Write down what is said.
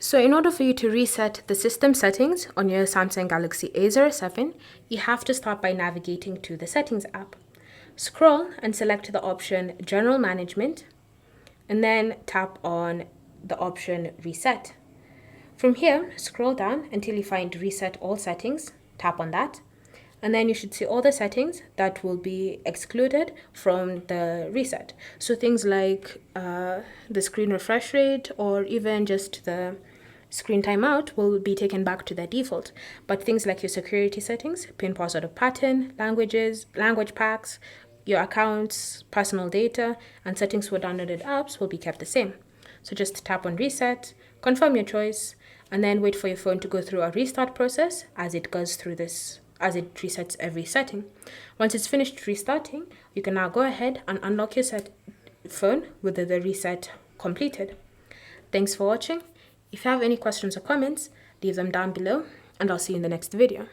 So in order for you to reset the system settings on your Samsung Galaxy A07, you have to start by navigating to the Settings app. Scroll and select the option General Management, and then tap on the option Reset. From here, scroll down until you find Reset All Settings, tap on that, and then you should see all the settings that will be excluded from the reset. So things like the screen refresh rate or even just the screen timeout will be taken back to their default. But things like your security settings, pin password or pattern, languages, language packs, your accounts, personal data, and settings for downloaded apps will be kept the same. So just tap on reset, confirm your choice, and then wait for your phone to go through a restart process as it goes through this, as it resets every setting. Once it's finished restarting, you can now go ahead and unlock your phone with the reset completed. Thanks for watching. If you have any questions or comments, leave them down below, and I'll see you in the next video.